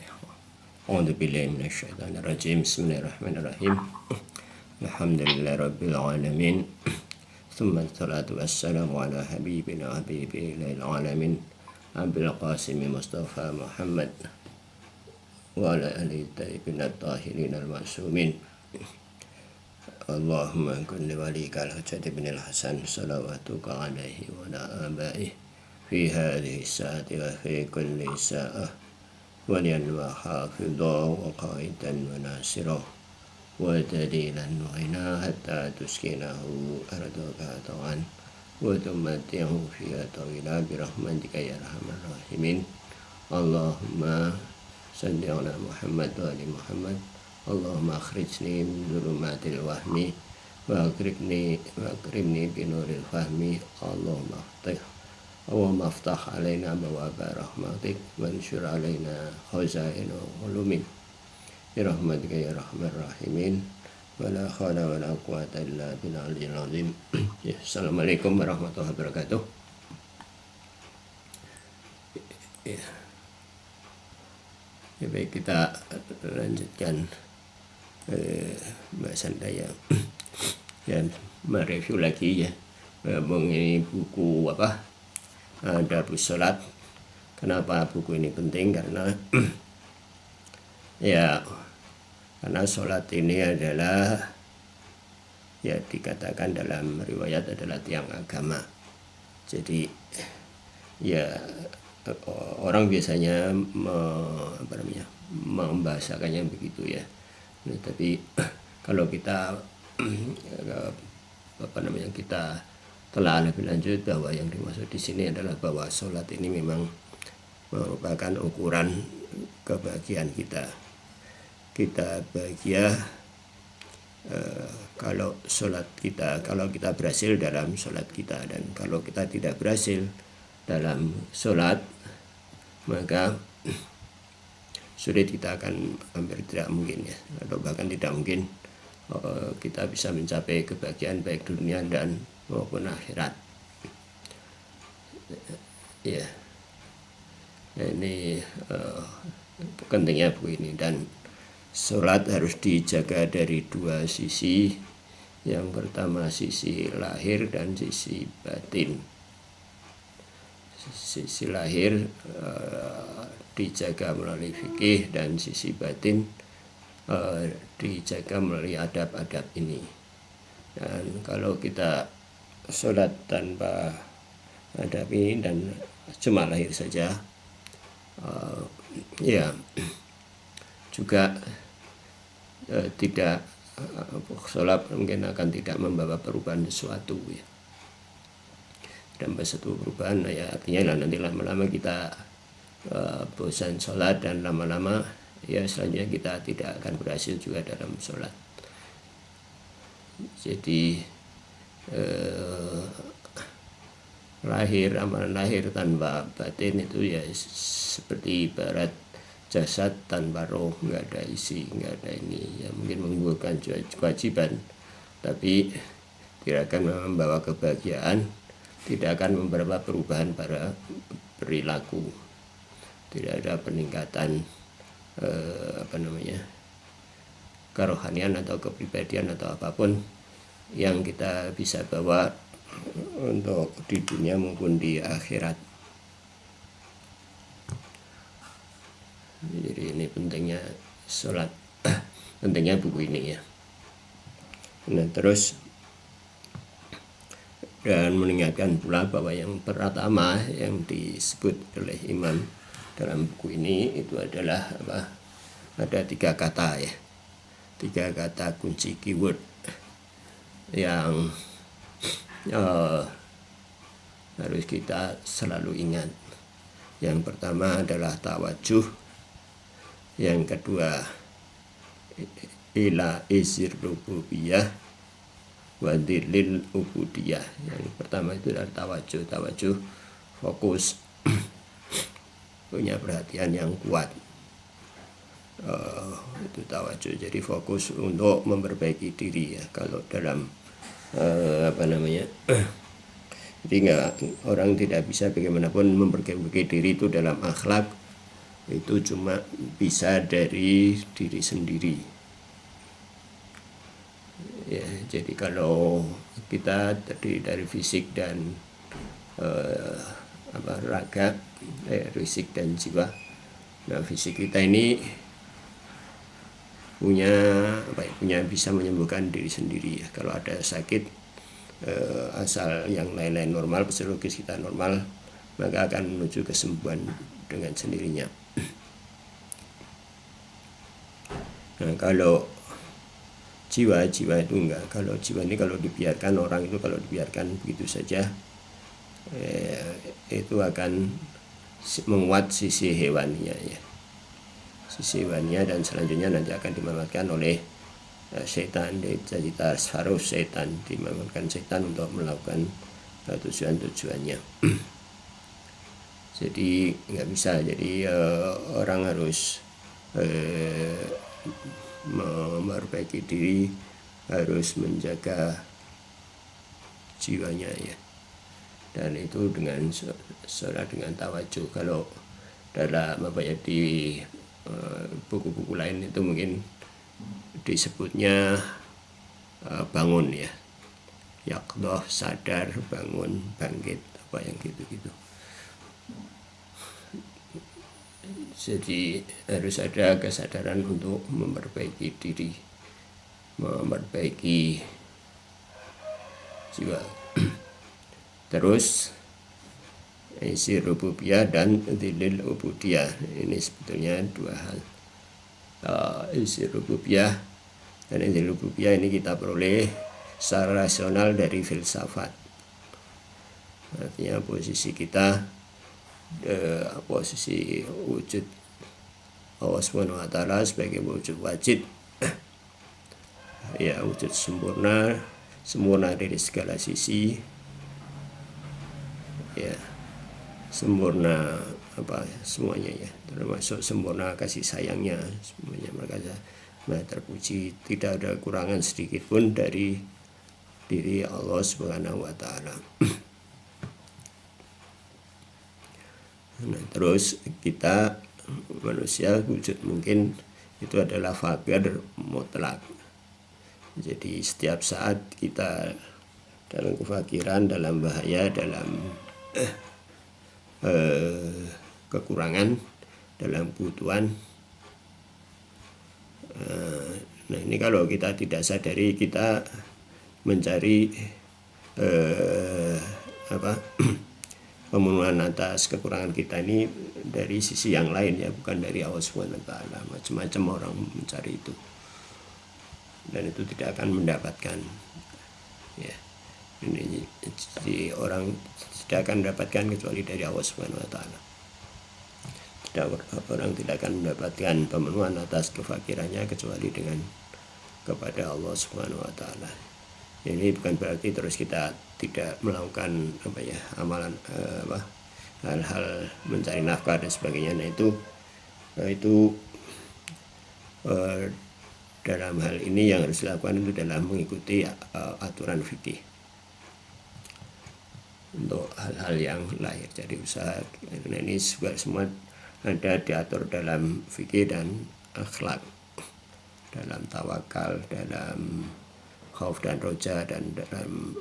أعوذ بالله من الشيطان الرجيم بسم الله الرحمن الرحيم الحمد لله رب العالمين ثم الصلاة والسلام على حبيبنا وحبيب العالمين أبي القاسم مصطفى محمد وعلى آله الطيبين الطاهرين المعصومين اللهم كن لوليك الحجة بن الحسن صلواتك عليه وعلى آبائه في هذه الساعة وفي كل ساعة وليا وحافظا وقائدا وناصرا ودليلا وغنى حتى تسكنه أرضك طوعا وتمتعه فيها طويلا برحمتك يا أرحم الراحمين اللهم صل على محمد وآل محمد اللهم أخرجني من ظلمات الوهم وأكرمني بنور الفهم اللهم افتح علينا بواب رحمتك وانشر علينا خزائن علومك برحمتك يا أرحم الراحمين ولا حول ولا قوة إلا بالعلي العظيم. Assalamualaikum warahmatullahi wabarakatuh. Ya, baik, kita lanjutkan bahasan saya ya, mereview lagi ya mengenai buku Adabus Sholat. Kenapa buku ini penting? Karena karena sholat ini adalah ya dikatakan dalam riwayat adalah tiang agama. Jadi ya orang biasanya membahasakannya begitu ya. Nah, tapi kalau kita kita telah lebih lanjut bahwa yang dimaksud di sini adalah bahwa sholat ini memang merupakan ukuran kebahagiaan kita. Kita bahagia kalau kita berhasil dalam sholat kita, dan kalau kita tidak berhasil dalam sholat maka sulit, kita akan hampir tidak mungkin ya, atau bahkan tidak mungkin kita bisa mencapai kebahagiaan baik dunia dan maupun akhirat. Ya, ini pentingnya buku ini. Dan sholat harus dijaga dari dua sisi. Yang pertama sisi lahir dan sisi batin. Sisi lahir dijaga melalui fikih, dan sisi batin dijaga melalui adab-adab ini. Dan kalau kita sholat tanpa adab ini dan cuma lahir saja, ya juga tidak, sholat mungkin akan tidak membawa perubahan sesuatu ya. Tanpa satu perubahan ya, artinya nanti lama-lama kita bosan sholat, dan lama-lama ya selanjutnya kita tidak akan berhasil juga dalam sholat. Jadi amalan lahir tanpa batin itu ya seperti ibarat jasad tanpa roh, nggak ada isi, nggak ada ini ya, mungkin menggugurkan kewajiban tapi tidak akan membawa kebahagiaan, tidak akan membawa perubahan pada perilaku, tidak ada peningkatan kerohanian atau kepribadian atau apapun yang kita bisa bawa untuk di dunia maupun di akhirat. Jadi ini pentingnya sholat, pentingnya buku ini ya. Nah, terus dan mengingatkan pula bahwa yang pertama yang disebut oleh Imam dalam buku ini itu adalah ada 3 kata ya, 3 kata kunci keyword yang harus kita selalu ingat. Yang pertama adalah tawajuh, yang kedua ila isir rububiyah wa dilil ubudiyah. Yang pertama itu adalah tawajuh fokus, punya perhatian yang kuat, itu tawajuh. Jadi fokus untuk memperbaiki diri ya. Kalau dalam jadi orang tidak bisa bagaimanapun memperbaiki diri itu dalam akhlak, itu cuma bisa dari diri sendiri. Ya, jadi kalau kita terdiri dari fisik dan raga, fisik dan jiwa. Nah, fisik kita ini punya bisa menyembuhkan diri sendiri ya. Kalau ada sakit, asal yang lain-lain normal, fisiologis kita normal, maka akan menuju kesembuhan dengan sendirinya. Nah, kalau jiwa itu enggak. Kalau jiwa ini kalau dibiarkan, orang itu kalau dibiarkan begitu saja, itu akan menguat sisi hewaninya ya. Sisi hewaninya, dan selanjutnya nanti akan dimanfaatkan oleh setan, jadi tasarruf setan, dimanfaatkan setan untuk melakukan tujuan-tujuannya. Jadi nggak bisa, jadi orang harus memperbaiki diri, harus menjaga jiwanya ya, dan itu dengan tawajuh. Kalau dalam di buku-buku lain itu mungkin disebutnya bangun ya, yaqdhah, sadar, bangun, bangkit, apa yang gitu-gitu. Jadi harus ada kesadaran untuk memperbaiki diri, memperbaiki jiwa. Terus isi rububiyah dan dzilil ubudiyah, ini sebetulnya dua hal. Isi rububiyah dan dzilil ubudiyah ini kita peroleh secara rasional dari filsafat. Artinya posisi kita, posisi wujud Allah Subhanahu wa Ta'ala sebagai wujud wajib ya, wujud sempurna dari segala sisi ya, sempurna semuanya ya, termasuk sempurna kasih sayangnya, semuanya mereka terpuji, tidak ada kurangan sedikit pun dari diri Allah Subhanahu wa Ta'ala. Nah, terus kita manusia wujud mungkin itu adalah fakir mutlak. Jadi setiap saat kita dalam kefakiran, dalam bahaya, dalam kekurangan, dalam kebutuhan. Nah, ini kalau kita tidak sadari, kita mencari pemenuhan atas kekurangan kita ini dari sisi yang lain ya, bukan dari Allah Subhanahu wa Ta'ala. Macam-macam orang mencari itu, dan itu tidak akan mendapatkan ya. Ini jadi orang tidak akan mendapatkan kecuali dari Allah Subhanahu wa Ta'ala. Orang tidak akan mendapatkan pemenuhan atas kefakirannya kecuali dengan kepada Allah Subhanahu wa Ta'ala. Ini bukan berarti terus kita tidak melakukan amalan hal-hal mencari nafkah dan sebagainya. Nah, itu dalam hal ini yang harus dilakukan itu dalam mengikuti aturan fikih untuk hal-hal yang lahir. Jadi usaha, nah ini juga semua ada diatur dalam fikih dan akhlak, dalam tawakal, dalam khauf dan roja, dan dalam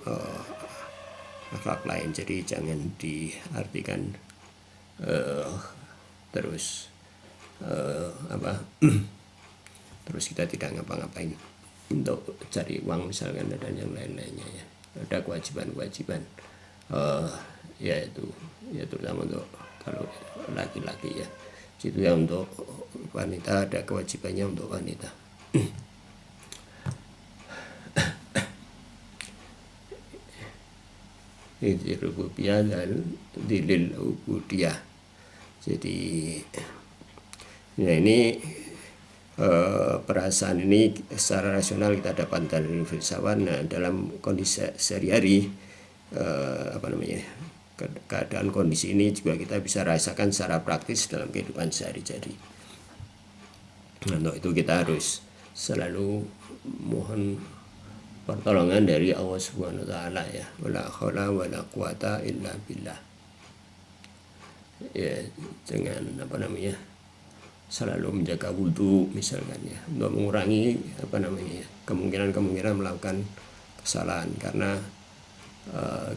akhlak lain. Jadi jangan diartikan terus terus kita tidak ngapa-ngapain untuk cari uang misalkan, dan yang lain-lainnya ya. Ada kewajiban-kewajiban yaitu terutama untuk kalau laki-laki ya, itu ya. Untuk wanita ada kewajibannya untuk wanita. Ini rububiyah dan dzilil ubudiyah. Jadi nah, ini perasaan ini secara rasional kita dapatkan dari filsafat. Nah, dalam kondisi sehari-hari keadaan kondisi ini juga kita bisa rasakan secara praktis dalam kehidupan sehari-hari. Untuk itu kita harus selalu mohon pertolongan dari Allah Subhanahu wa Ta'ala ya. Wala haula wala quwata illa billah. Ya, dengan selalu menjaga wudhu misalkan ya, untuk mengurangi kemungkinan melakukan kesalahan, karena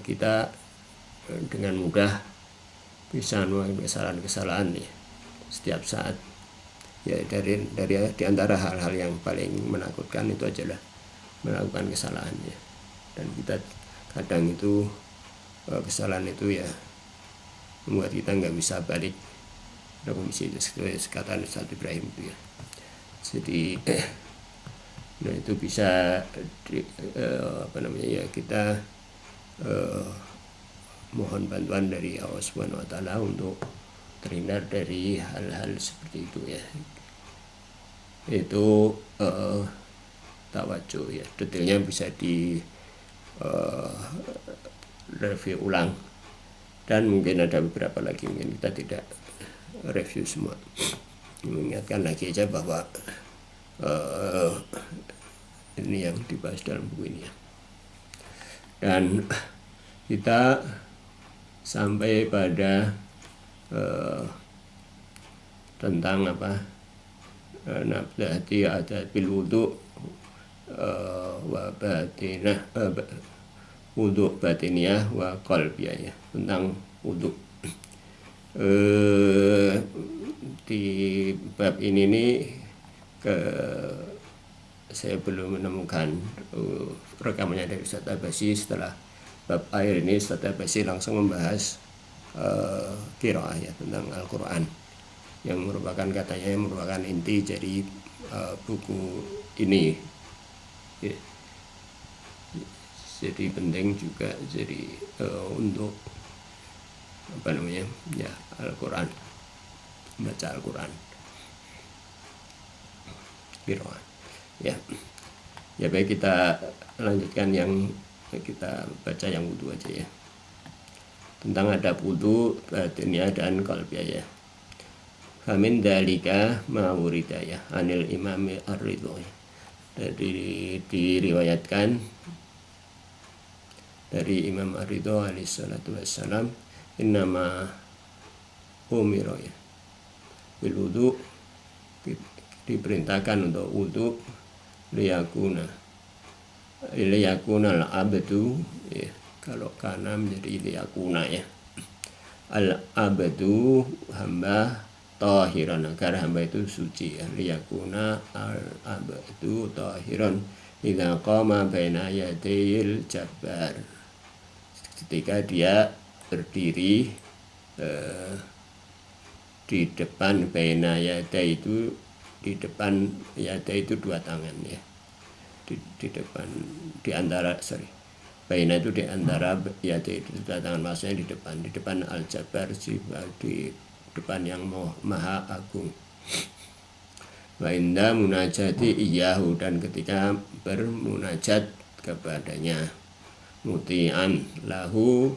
kita dengan mudah bisa melakukan kesalahan ya setiap saat ya. Di antara hal-hal yang paling menakutkan itu adalah melakukan kesalahan ya, dan kita kadang itu kesalahan itu ya membuat kita nggak bisa balik pada kondisi itu, seperti kata Ustaz Ibrahim itu ya. Jadi nah itu bisa kita mohon bantuan dari Allah Subhanahu wa taala untuk terhindar dari hal-hal seperti itu ya. Itu tawajuh ya, detailnya bisa di review ulang, dan mungkin ada beberapa lagi, mungkin kita tidak review semua. Mengingatkan lagi aja bahwa ini yang dibahas dalam buku ini ya. Dan kita sampai pada tentang nabdati adabil wudu wa batinah, wudu batiniyah wa qalbiyah ya, tentang wudu. Di bab ini nih saya belum menemukan rekamannya dari Ustaz Abbasi. Setelah bab akhir ini Ustaz Abbasi langsung membahas qiraah ya, tentang Al-Quran, yang merupakan inti dari buku ini ya. Jadi penting juga jadi untuk ya Al-Quran, baca Al-Quran qiraah ya. Ya baik, kita lanjutkan yang kita baca yang wudu aja ya, tentang adab wudu batiniyah dan qalbiyah ya. Famin dalika ma'wurida ya anil imam ar-ridho ya. Jadi diriwayatkan dari Imam Ar-Ridho alaihi salatu wassalam, innama umiro ya bil wudu, diperintahkan untuk wudu liyakuna al-abdu ya, kalau kana menjadi liyakuna ya, al-abdu hamba tahiran, agar hamba itu suci ya. Liyakuna al-abdu tahiran idza qama baina yadayil jabbar, ketika dia berdiri di depan baina yaday itu, di depan yaday itu dua tangan ya, di depan, di antara baina itu di antara yaday itu dua tangan, maksudnya di depan al-jabbar, di depan yang maha agung. Wa inda munajati iyahu, dan ketika bermunajat kepadanya, muti'an lahu,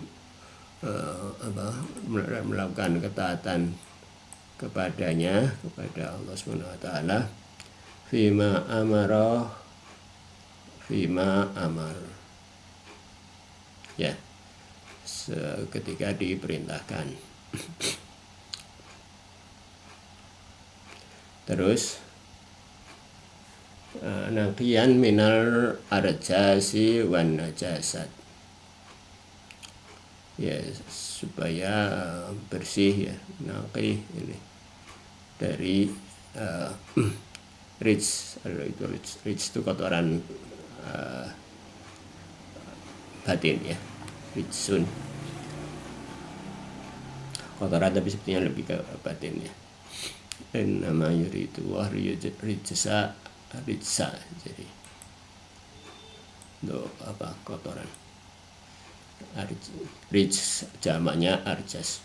melakukan ketaatan kepadanya, kepada Allah Subhanahu wa taala, fima amar ya, ketika diperintahkan. Terus naqiyan minal arjasi wan najasat ya, supaya bersih ya, naqi ini dari rijs itu kotoran batin ya, rijsun kotoran, tapi sebenarnya lebih ke batin ya. Dan nama yuridu wah rijsa, jadi untuk kotoran. Rijs jamaknya arjas.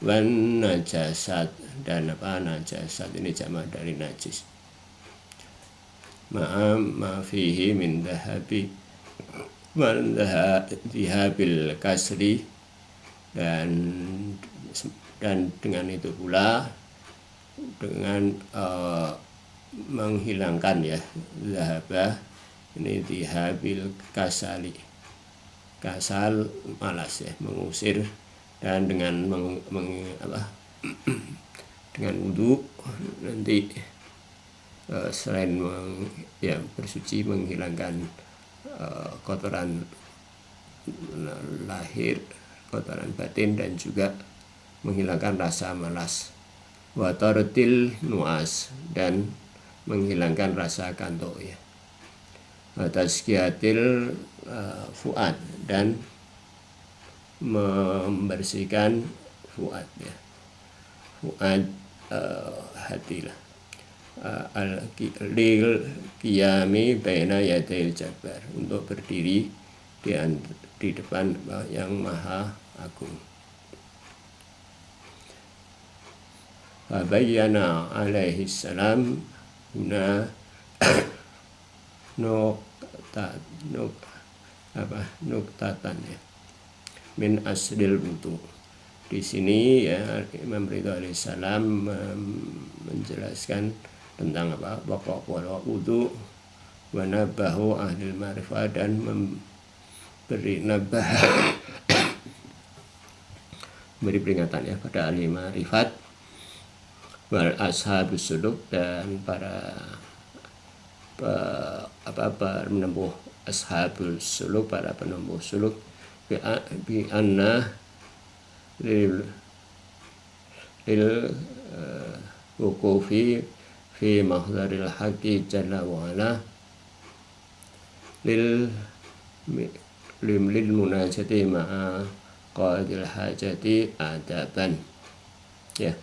Wan najasat, dan najasat ini jamak dari najis. Ma fihi min dhahabi man dhahabil kasri, dan dengan itu pula dengan menghilangkan ya, zahabah ini dihabil kasali, kasal malas ya, mengusir Dan dengan dengan wudu nanti selain bersuci, menghilangkan kotoran lahir, kotoran batin, dan juga menghilangkan rasa malas, wa tardil nuas, dan menghilangkan rasa kantuk ya, wa tazkiyatil fuad, dan membersihkan fuad ya, fuad hati lah, lil qiyami baina yadil jabbar, untuk berdiri di depan yang maha agung. Fabayyana alaihi salam huna nuktatan ya, min aslil wudu. Di sini ya Imam Ridho alaihissalam menjelaskan tentang pokok wudu, wa nabahu ahlil ma'rifah, dan memberi nabah beri peringatan ya pada ahli ma'rifat, wal ashabus suluk, dan para menempuh ashabus suluk, para penempuh suluk, bi anna lil wuqufi fi mahdharil haqqi jalla wa ala lil munajati ma'a qadil hajati adaban ya.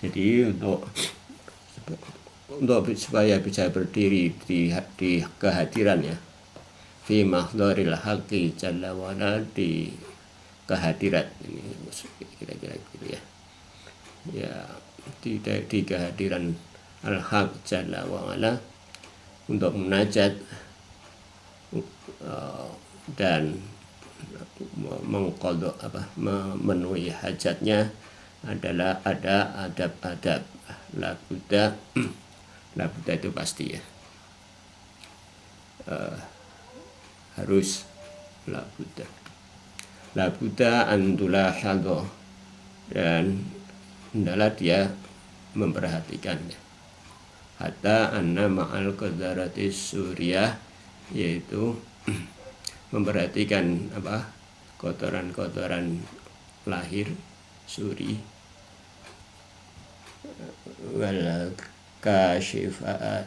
Jadi untuk supaya bisa berdiri di kehadiran ya, fi mahdharil haqqi jalla wa ala, di kehadiran ini kira-kira gitu ya, ya di kehadiran al-haq jalla wa ala, untuk munajat dan mengqadha memenuhi hajatnya adalah ada adab-adab labuda itu pasti ya, harus labuda antula hadho, dan hendaklah dia memperhatikan ya, hatta anna ma'al qadaratis suriyah, yaitu memperhatikan kotoran-kotoran lahir suri, wal kasyafat,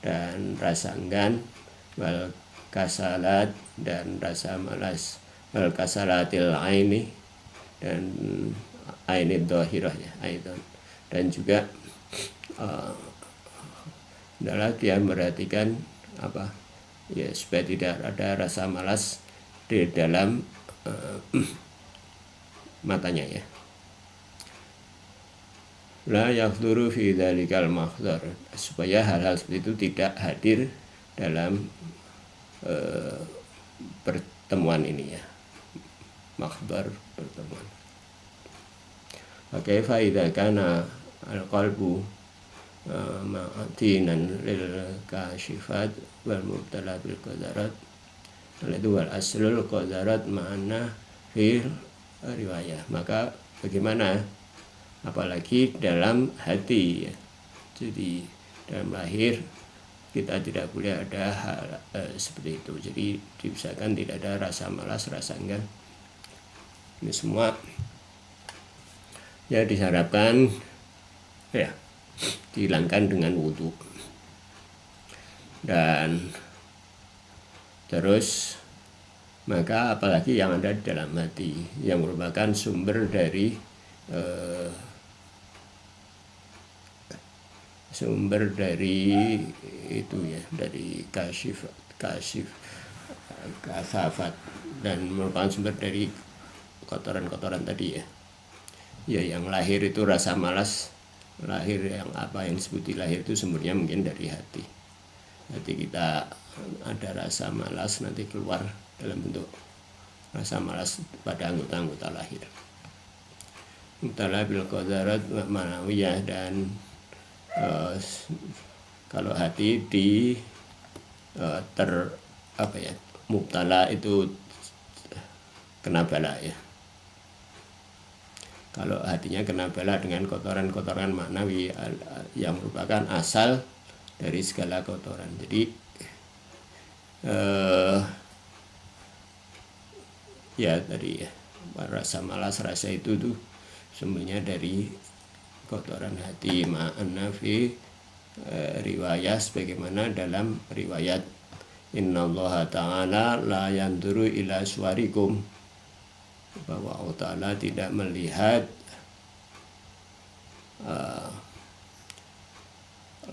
dan rasa enggan, wal kasalat, dan rasa malas, wal kasalatil aini, dan aini dhahirah ya, dan juga adalah dia memperhatikan ya, supaya tidak ada rasa malas di dalam matanya ya. La yakhduru fi dzalikal mahdhar, supaya hal-hal seperti itu tidak hadir dalam pertemuan ini ya, mahdhar, pertemuan. Oke, fa idza kana al-qalbu ma'atinan lil kashifat wal mubtala bil qadarat, itu wal aslul qadarat ma'ana fil riwayah, maka bagaimana apalagi dalam hati ya. Jadi dalam lahir kita tidak boleh ada hal seperti itu. Jadi diusahakan tidak ada rasa malas, rasa enggan. Ini semua ya diharapkan ya dihilangkan dengan wudu. Dan terus maka apalagi yang ada di dalam hati, yang merupakan sumber dari itu ya, dari kasafat, dan merupakan sumber dari kotoran-kotoran tadi ya. Ya, yang lahir itu rasa malas, lahir yang disebut lahir itu sumbernya mungkin dari hati. Hati kita ada rasa malas, nanti keluar dalam bentuk rasa malas pada anggota-anggota lahir. Mubtala bil qadarat ma'nawiyah, dan kalau hati mubtala itu kena bala ya. Kalau hatinya kena bala dengan kotoran-kotoran maknawi yang merupakan asal dari segala kotoran. Jadi ya tadi ya, rasa malas, rasa itu tuh semuanya dari kotoran hati. Ma'anna fi riwayat sebagaimana dalam riwayat innallaha ta'ala la yanduru ila suwarikum, bahwa Allah Ta'ala tidak melihat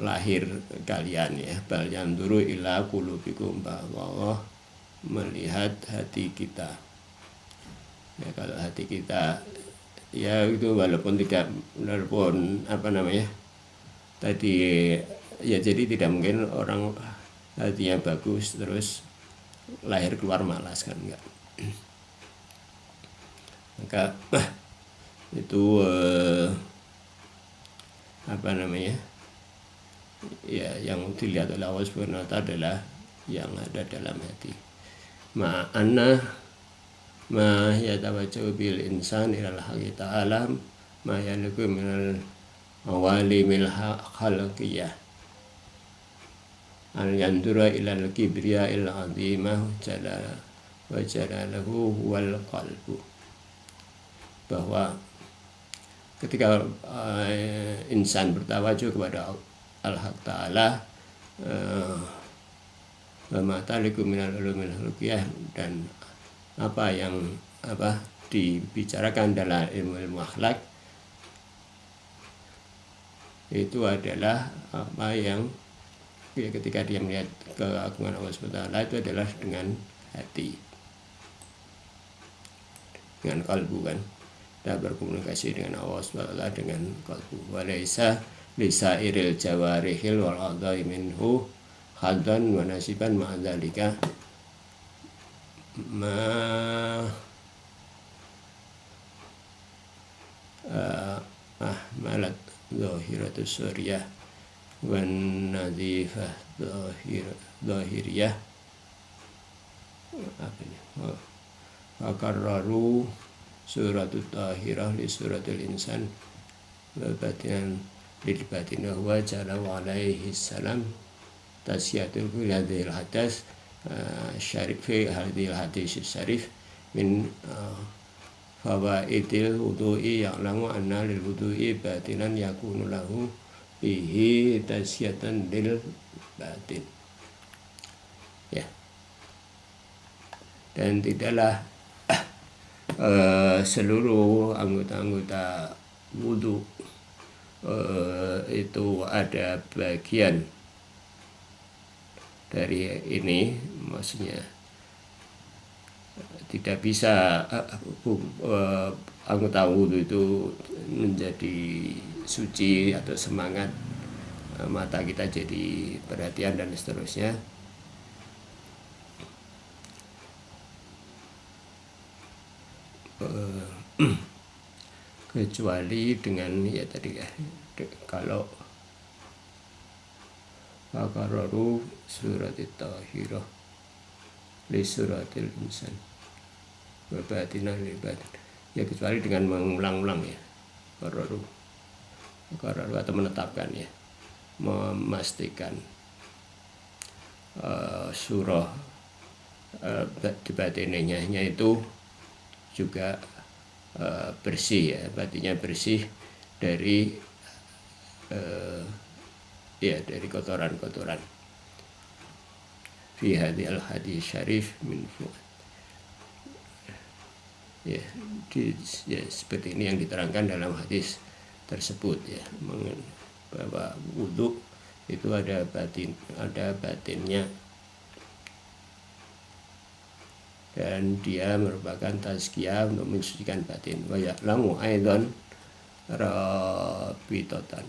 lahir kalian ya, bal yanduru ila qulubikum, bahwa Allah melihat hati kita ya. Kalau hati kita ya itu walaupun tadi ya, jadi tidak mungkin orang hatinya bagus terus lahir keluar malas kan, enggak. Maka itu ya, yang dilihat oleh Allah Subhanahu wa ta'ala adalah yang ada dalam hati. Ma'anna ma yatawajjahu bil insan ilal haqqi ta'ala ma yaliku minal awalimil khalqiyah al yandura ilal kibriya il azimah wa jalalahu wal qalbu, bahwa ketika insan bertawajuh kepada Al-Haq Ta'ala, matalikum minal ulumil hulqiyah, dan apa yang dibicarakan dalam ilmu akhlak itu adalah apa yang ya, ketika dia melihat keagungan Allah SWT itu adalah dengan hati, dengan kalbu kan. Kita berkomunikasi dengan Allah SWT dengan kalbu. Walaysa lisairil jawarihil wal a'dha'i minhu hadan wa nasiban ma'adzalika malat zahiratus suriyah wan nadhifah zahiriyah fakarraru suratul tahirah li suratul insan batinan lil batinah wa jalla alaihi salam tasyatul hadhil hadas syarif fi hadhil hadis syarif min fawaidil wudu'i ya'lamu anna lil wudu'i batinan yakunu lahu bihi tasyatan lil batin ya. Dan tidaklah seluruh anggota-anggota wudu itu ada bagian dari ini, maksudnya tidak bisa anggota wudu itu menjadi suci atau semangat, mata kita jadi perhatian dan seterusnya. Kecuali dengan ya tadi ya, kalau fakararu suratit tahirah li suratil insan wa batinah li batin, ya kecuali dengan mengulang-ulang ya, fakararu atau menetapkan ya, memastikan surah di batinnya itu juga bersih ya, batinnya bersih dari dari kotoran-kotoran. Fi hadhil hadis syarif min fuad. Ya, seperti ini yang diterangkan dalam hadis tersebut ya, bahwa wudu itu ada batinnya, dan dia merupakan tazkiyah untuk mensucikan batin. Wa ya'lamu aidan rabitotan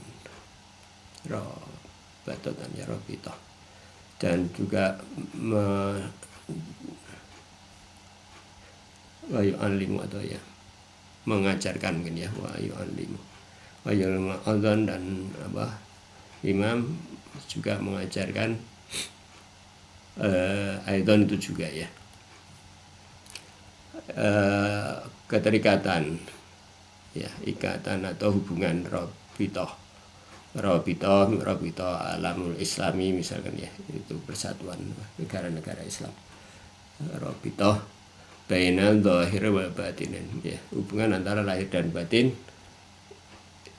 ya rabitoh, dan juga wa yu'allimu atau ya mengajarkan mungkin ya, wa yu'allimu wa ya'lamu aidan, dan imam juga mengajarkan aidan itu juga ya. keterikatan, ya, ikatan atau hubungan Rabitoh Alamul Islami misalkan, ya, itu persatuan negara-negara Islam. Rabitoh bainal dhahir wal batinin, ya, hubungan antara lahir dan batin,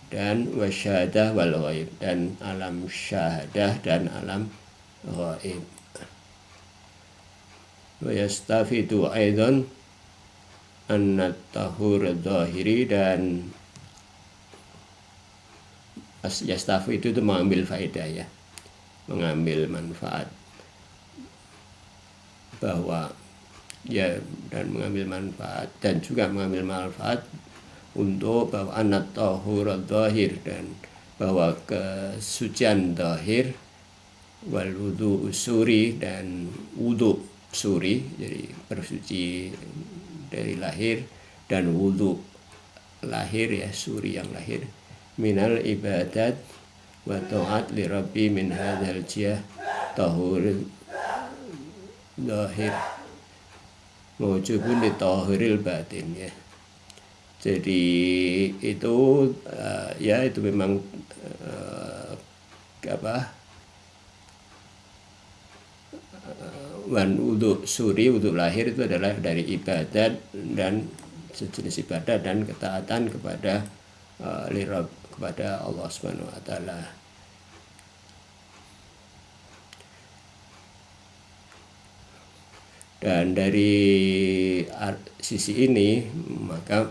dan wasyahadah wal ghaib, dan alam syahadah dan alam ghaib. Wa yastafidu aidan anna tahur dhahiri, dan yastafi itu mengambil faedah, ya, mengambil manfaat, bahwa, ya, dan mengambil manfaat dan juga mengambil manfaat untuk bahwa anat tahur dhahir, dan bahwa kesucian dhahir, wal wudu usuri, dan wudu suri, jadi bersuci dari lahir, dan wudu lahir, ya, suri yang lahir, minal ibadat wa ta'at li rabbi min hadzal jiyah tahur dhahir mawjubun li tahuril batin, ya. Jadi itu ya, itu memang wudu suri, wudu lahir itu adalah dari ibadat dan sejenis ibadat dan ketaatan kepada kepada Allah Subhanahu wa taala. Dan dari sisi ini maka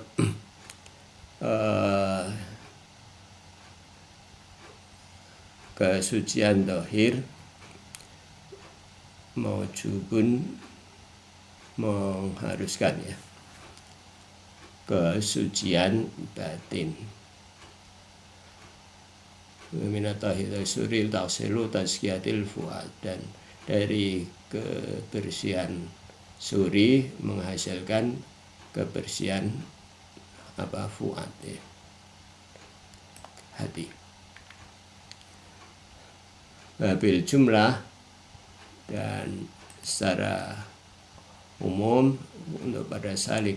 kesucian dhahir maujubun mengharuskan, ya, kesucian batin. Minatahil suril tafsilu tazkiyatil fuad, dan dari kebersihan suri menghasilkan kebersihan fuad, ya, hati. Bil jumlah, dan secara umum untuk pada salik,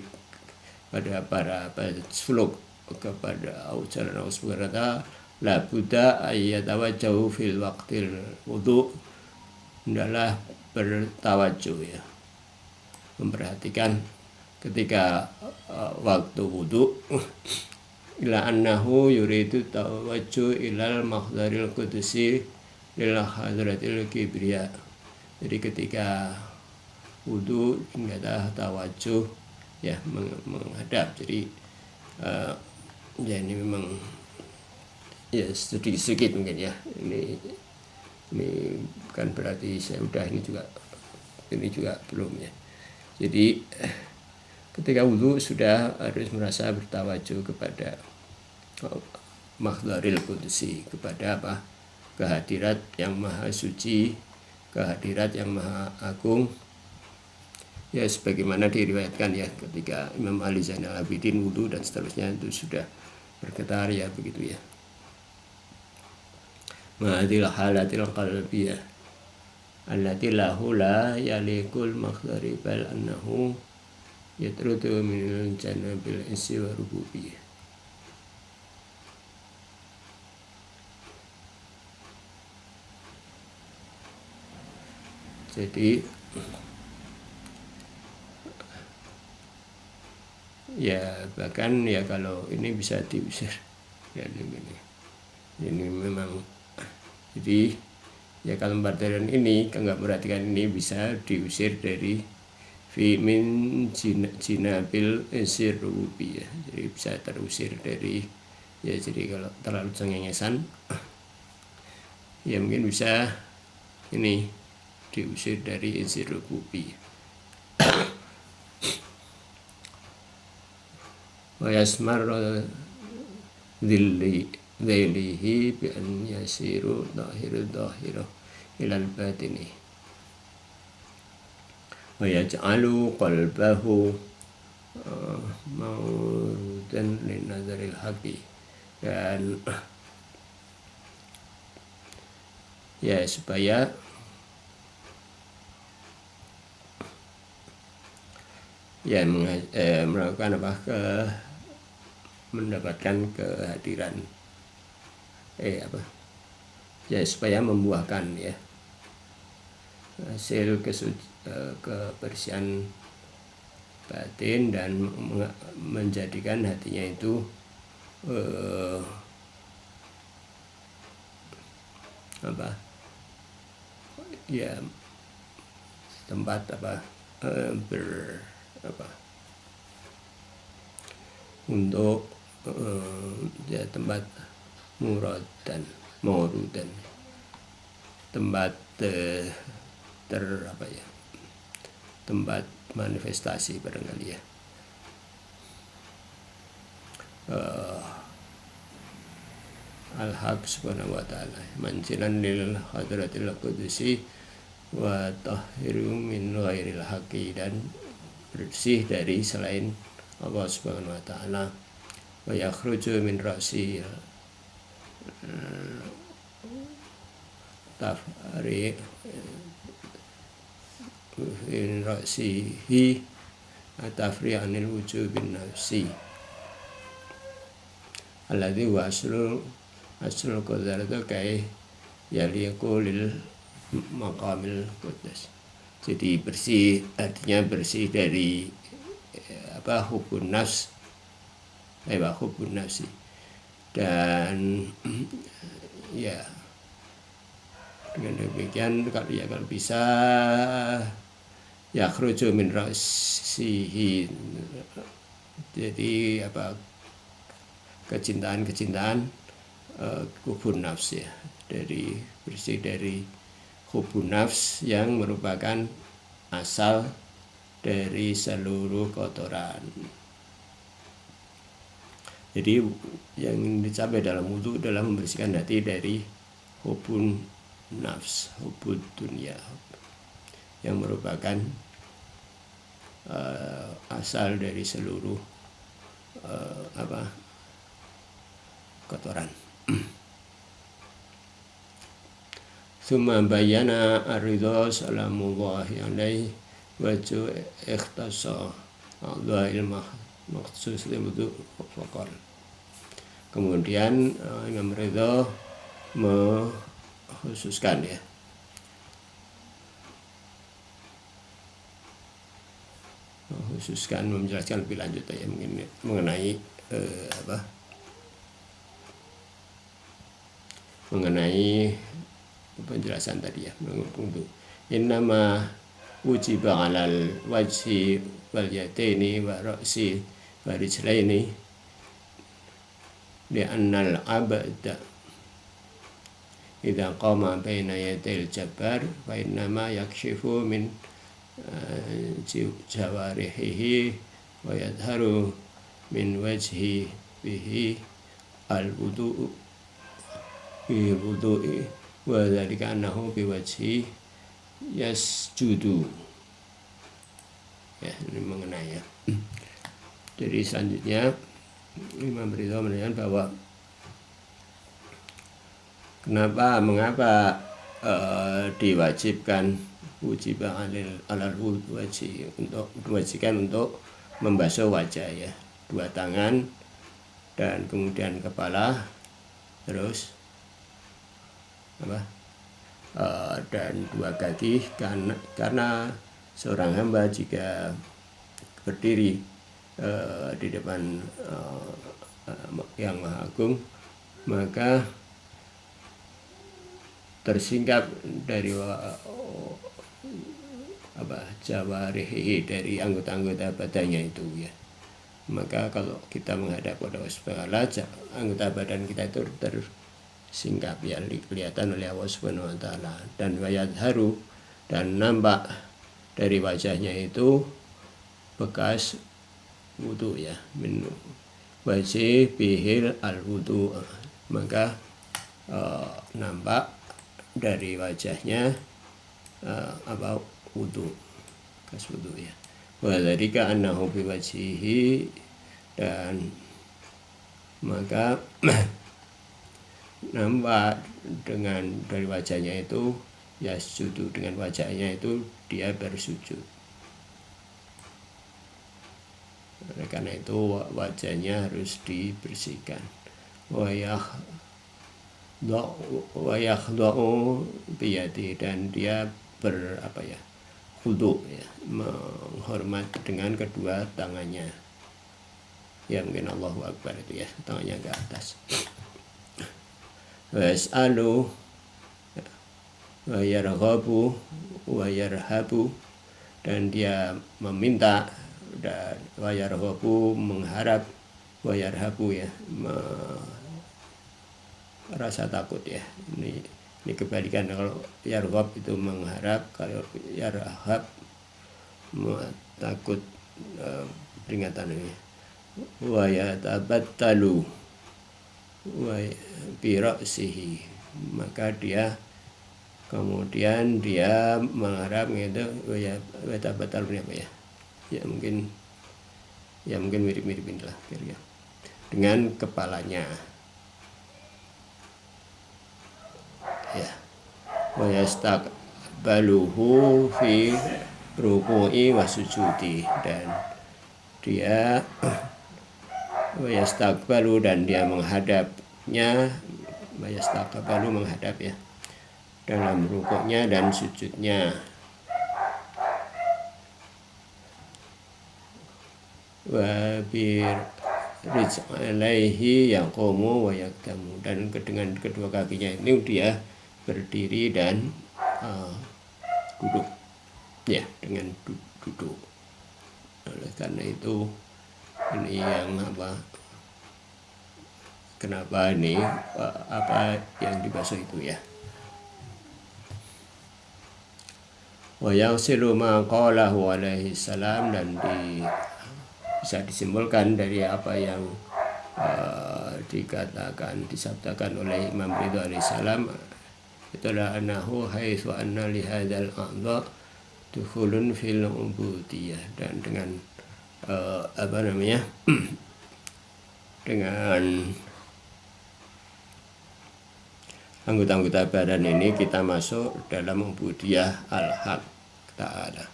pada para suluk kepada ucapan Allah Subhanahu wa taala, la budda ayyatawajjahu fil waqtil wudu, adalah bertawajjuh, ya, memperhatikan ketika waktu wudu, ila annahu yuridu tawajjuh ilal mahdharil qudusi lil hadratil kibriya. Jadi ketika wudu ada tawajjuh, ya, menghadap. Jadi ya, ini memang, ya, sedikit mungkin, ya, ini bukan berarti saya udah, ini juga belum, ya. Jadi ketika wudu sudah harus merasa bertawajuh kepada mahdharil qudusi, kepada kehadirat yang maha suci, kehadirat yang maha agung, ya, sebagaimana diriwayatkan, ya, ketika Imam Ali Zainal Abidin wudu dan seterusnya itu sudah bergetar, ya, begitu, ya. Ma'adil halatil qalbiyah allati lahu la yalikul makhdari bal annahu yatrudu minal janabil insi wa rububiyah. Jadi, ya, bahkan, ya, kalau ini bisa diusir, ya, ini memang. Jadi, ya, kalau bakterian ini nggak perhatikan, ini bisa diusir dari min jinabil insir rububiyah, jadi bisa terusir dari, ya, jadi kalau terlalu cengengesan, ya, mungkin bisa ini diusir dari insir rububiyah. Wa yasmar dhilihi bi an yasiru dhahiru ilal batini wa yaj'alu qalbahu maudan lin nazaril haqi, dan, ya, supaya ya melakukan mendapatkan kehadiran ya supaya membuahkan ya hasil kebersihan batin dan menjadikan hatinya itu ya tempat untuk ya tempat murodan tempat tempat manifestasi barangkali ya. Al-Haq subhanahu wa ta'ala manzilan lil hadratil qudusi wa tahhiru min ghairil haqqi, dan bersih dari selain Allah subhanahu wa ta'ala, wa yakhruju min ra'si tafri in ra'sihi tafri anil wujubin nafsi alladhi wa aslul qadaratu kai yaliqu lil maqamil qudus. Jadi bersih artinya bersih dari hubun nafsi, dan ya dengan demikian kalau bisa ya khruju min ra'sihi, jadi kecintaan hubun nafs ya, dari bersih dari hubun nafs yang merupakan asal dari seluruh kotoran. Jadi yang dicapai dalam wudu adalah membersihkan hati dari hubun nafs, hubud dunia, yang merupakan asal dari seluruh kotoran. Tsumma bayyana ar-ridha salamullahi alaihi wajhu ikhtasa a'dha'il makhsus liwudu faqal. Kemudian Imam Ridha mengkhususkan ya menjelaskan lebih lanjut ya mengenai penjelasan tadi ya, untuk innama ujiba alal wajhi wal yadaini wa ra'si wa rijlaini li'annal abda idza qama baina yadayil jabbar fa innama yakshifu min jawarihi wa yadharu min wajhi bihi al-wudu'u bi wudu'i wa dzalika annahu bi wajhi yasjudu. Ya, ini mengenai ya. Jadi selanjutnya Imam Ridha menanyakan bahwa mengapa diwajibkan wujibah alal wajhi, untuk diwajibkan untuk membasuh wajah ya, dua tangan dan kemudian kepala, terus dan dua kaki, karena seorang hamba jika berdiri di depan yang Maha Agung, maka tersingkap dari jawarihi, dari anggota-anggota badannya itu ya. Maka kalau kita menghadap pada Allah Subhanahu wa ta'ala, anggota badan kita itu tersingkap ya, kelihatan oleh Allah Subhanahu wa ta'ala, dan wayadharu, dan nampak dari wajahnya itu bekas wudu ya, min wajhi bihil al wudu, maka nampak dari wajahnya wudu, bekas wudu ya. Wa dzalika annahu bi wajhihi, dan maka nampak dari wajahnya itu yasjudu, dengan wajahnya itu dia bersujud. Oleh karena itu wajahnya harus dibersihkan. Wayakhda'u biyadi, dan dia khudu ya, menghormat dengan kedua tangannya. Ya mungkin Allahu Akbar itu ya, tangannya ke atas. Was'alu wa yarghabu wa yarhabu, dan dia meminta, dan wa yarghabu mengharap, wa yarhabu ya rasa takut ya. Ini kebalikan, kalau yarghab itu mengharap, kalau yarhab takut, peringatan ini. Wa yatabattalu wa bi ra'sihi, maka dia kemudian dia mengharap gitu ya, yatabattalu apa ya? Ya mungkin mirip-mirip inilah kira-kira dengan kepalanya. Ya. Wa yastaqbaluhu fi ruku'i wa sujudi, dan dia wa yastaqbalu, dan dia menghadapnya, wa yastaqbalu menghadap ya, dalam rukuknya dan sujudnya. Wa bir riz'alaihi yaqumu wa yakdamu, dan dengan kedua kakinya ini dia berdiri dan duduk ya, dengan duduk. Oleh karena itu ini yang kenapa ini apa yang dibasuh itu ya. Wa yasilu ma qalahu alaihi salam, dan bisa disimpulkan dari apa yang disabdakan oleh Imam Ridho alaihissalam, itulah anahu haitsu anna li hadzal a'dha dukhulun fil ubudiyah, dan dengan dengan anggota-anggota badan ini kita masuk dalam ubudiyah al-haq ta'ala.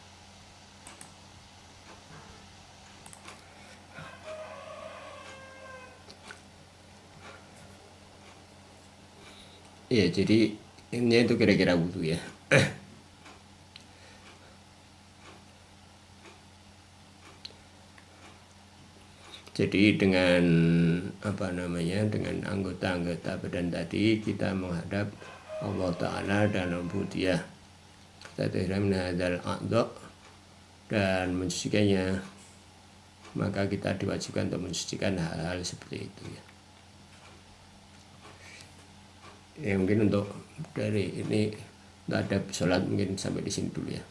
Ya, jadi ini itu kira-kira wudhu ya. Jadi dengan dengan anggota-anggota badan tadi kita menghadap Allah Ta'ala dalam ubudiyah. Kita tahrim hadzal a'dha, dan mensucikannya, maka kita diwajibkan untuk mensucikan hal-hal seperti itu ya. Ya mungkin untuk dari ini adab sholat mungkin sampai di sini dulu ya.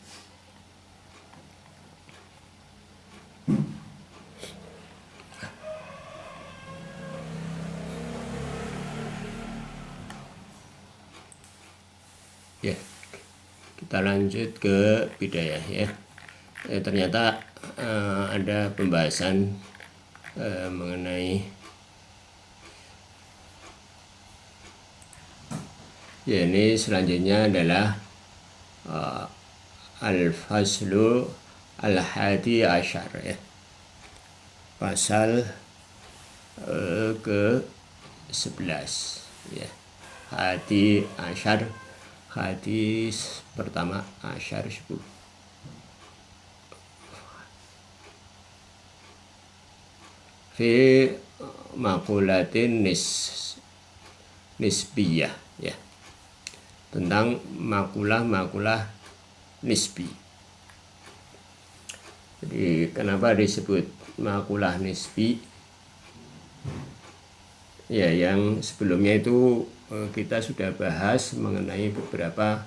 Ya, kita lanjut ke bidayah ya. Ternyata ada pembahasan mengenai ya, ini selanjutnya adalah al-faslu al-hadi asyar ya, pasal ke-11 ya. Hadi asyar, hadis pertama, asyar 10. Fi maqulatin nisbiyah ya, tentang makulah nisbi. Jadi kenapa disebut makulah nisbi? Ya, yang sebelumnya itu kita sudah bahas mengenai beberapa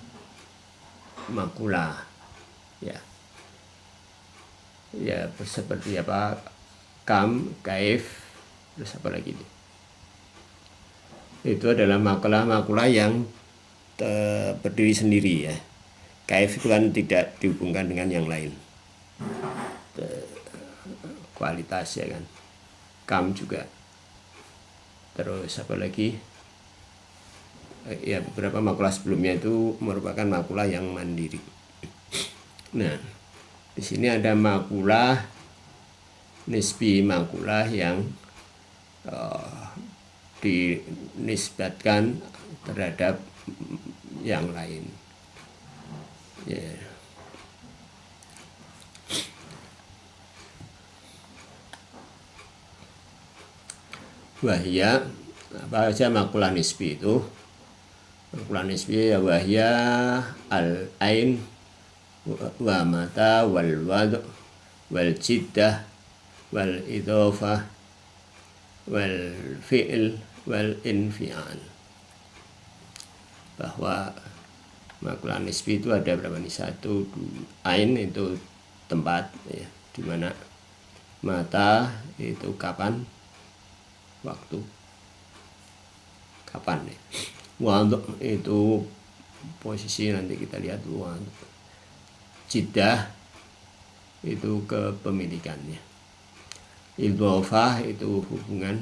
makulah ya. Ya, seperti apa? Kam, kaif, terus apa lagi itu? Itu adalah makulah yang berdiri sendiri ya. Kaif itu kan tidak dihubungkan dengan yang lain, kualitas ya kan. Kam juga. Terus apa lagi? Ya, beberapa makulah sebelumnya itu merupakan makulah yang mandiri. Nah, di sini ada makulah nisbi makulah yang dinisbatkan terhadap yang lain. Yeah. Wahya, apa aja makulah nisbi itu? Makulah nisbi ya wahya al-ain wa mata wal wad wal jiddah wal idhofah wal fi'il wal infial. Bahwa makulah nisbi itu ada berapa nih? 1, 2, ain itu tempat ya, dimana mata itu kapan, waktu, kapan ya. Wad itu posisi, nanti kita lihat. Wad jiddah itu kepemilikannya. Idhofah itu hubungan,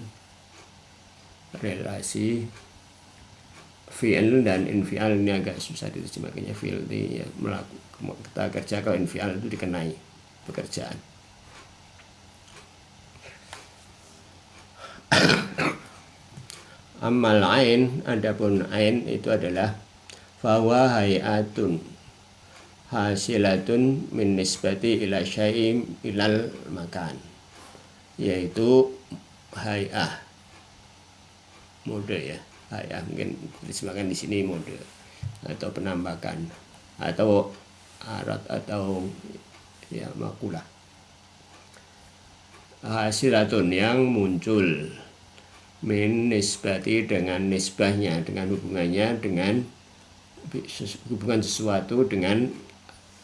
relasi. Fi'il dan infial ini agak susah diterjemahkannya. Fi'il itu ya kita kerja, kalau infial itu dikenai pekerjaan. Amal ain, adapun ain itu adalah fawa hayatun hasilatun min nisbati ila syai'im ilal makan, yaitu hay'ah, mode ya. Hay'ah mungkin disebutkan di sini mode atau penampakan atau arat atau ya makulah. Hasilatun yang muncul, min nisbati dengan nisbahnya, dengan hubungannya, dengan hubungan sesuatu dengan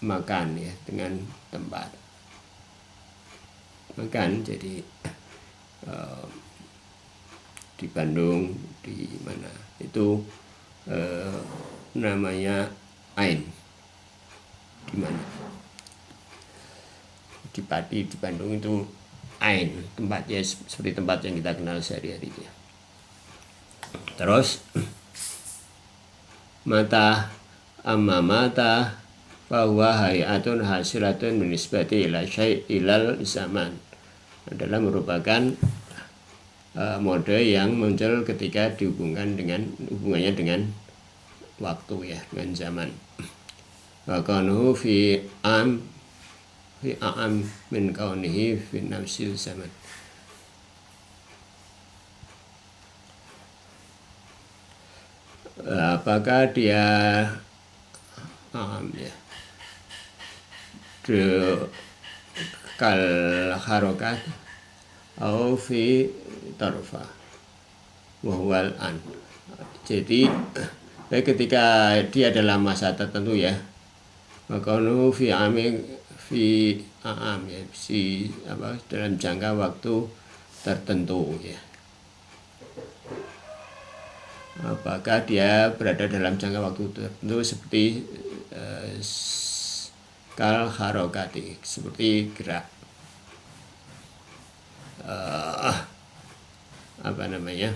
makan ya, dengan tempat makan. Jadi di Bandung, di mana itu namanya ain. Di mana di Pati, di Bandung itu ain, tempatnya seperti tempat yang kita kenal sehari-hari. Terus mata, amma mata bahwa hayatun hasilatun min nisbati ila syai' ilal zaman, adalah merupakan mode yang muncul ketika dihubungkan dengan hubungannya dengan waktu ya, dengan zaman. Wa kanuhu fi a'am min kaunihi fi nafsil zaman. Apakah dia ya, kal harokat au fi tarfa wahwal an. Jadi ketika dia dalam masa tertentu ya, maka fi a'am ya, si apa, dalam jangka waktu tertentu ya. Apakah dia berada dalam jangka waktu tertentu seperti kal harokati, seperti gerak apa namanya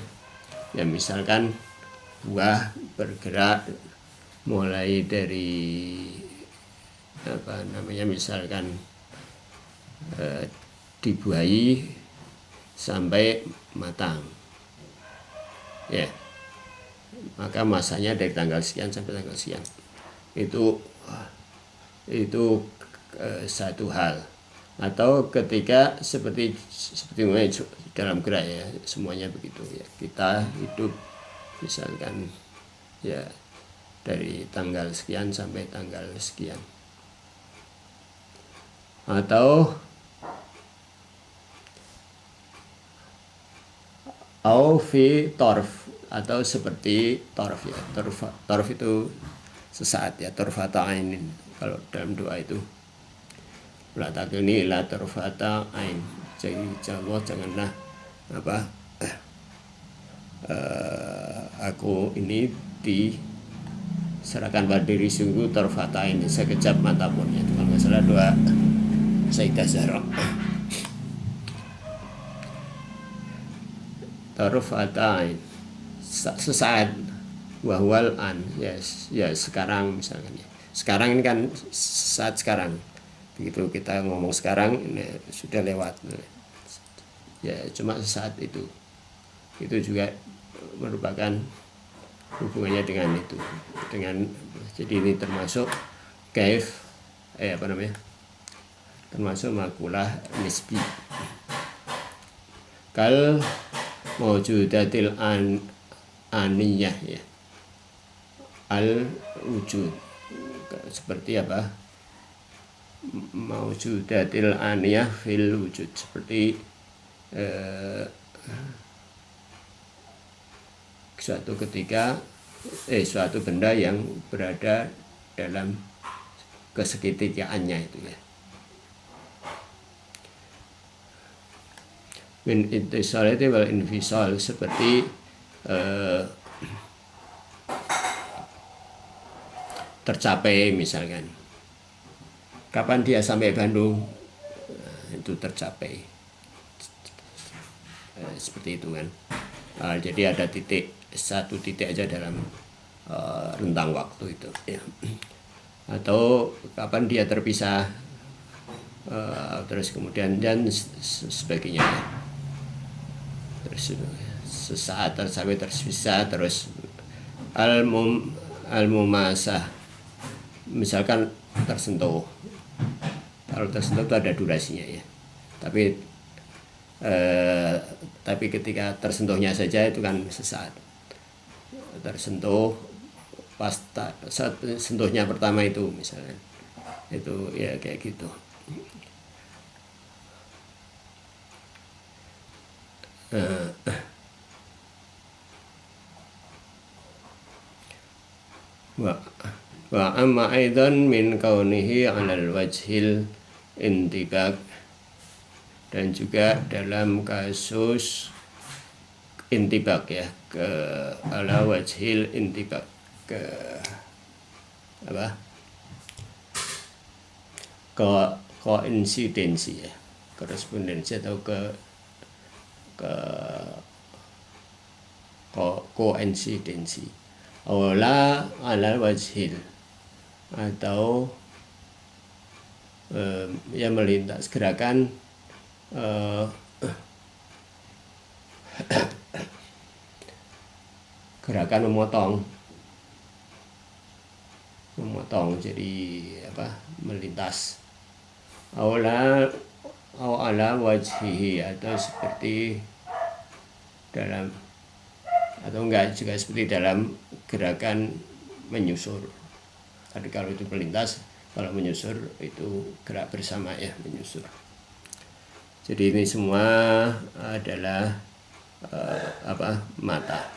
ya, misalkan buah bergerak mulai dari apa namanya, misalkan dibuahi sampai matang ya, maka masanya dari tanggal sekian sampai tanggal sekian. Itu satu hal. Atau ketika seperti dalam gerak ya, semuanya begitu ya, kita hidup misalkan ya dari tanggal sekian sampai tanggal sekian. Atau fi torf, atau seperti torf ya. Torf itu sesaat ya, torfata ainin kalau dalam doa itu. La takilni ila torfata ain. Jadi Allah janganlah apa aku ini diserahkan pada diri sungguh torfata ain, sekejap mata pun ya. Kalau nggak salah doa Sayyidah Zahra. Torfata ain, sesaat, wahwal an ya sekarang misalkan ya. Sekarang ini kan saat sekarang, begitu kita ngomong sekarang ini sudah lewat. ya cuma sesaat itu juga merupakan hubungannya dengan itu, dengan jadi ini termasuk kaif termasuk makulah nisbi. Kal maujudatil aniyah ya, al wujud, seperti apa, maujudatil aniyah fil wujud, seperti suatu ketika suatu benda yang berada dalam kesekitikannya itu ya. Min ittisalati wal infisal, seperti tercapai misalkan. Kapan dia sampai Bandung? Itu tercapai. Seperti itu kan. Jadi ada satu titik aja dalam rentang waktu itu ya. Atau kapan dia terpisah, terus kemudian dan sebagainya ya. Terus sesaat sampai terpisah, terus al-mumasah, misalkan tersentuh. Kalau tersentuh itu ada durasinya ya, tapi ketika tersentuhnya saja itu kan sesaat. Tersentuh pas saat sentuhnya pertama itu misalnya, itu ya kayak gitu. Wa amma aidan min kaunihi 'alal wajhil intibak, dan juga dalam kasus intibak ya, ke ala wajhil intibak, ke apa, koinsidensi ya, korespondensi atau koinsidensi, awala ala wajhil, atau yang melintas gerakan gerakan memotong jadi apa, melintas. Awala ala wajhihi, atau seperti dalam, atau enggak juga seperti dalam gerakan menyusur. Tadi kalau itu melintas, kalau menyusur itu gerak bersama ya, menyusur. Jadi ini semua adalah mata.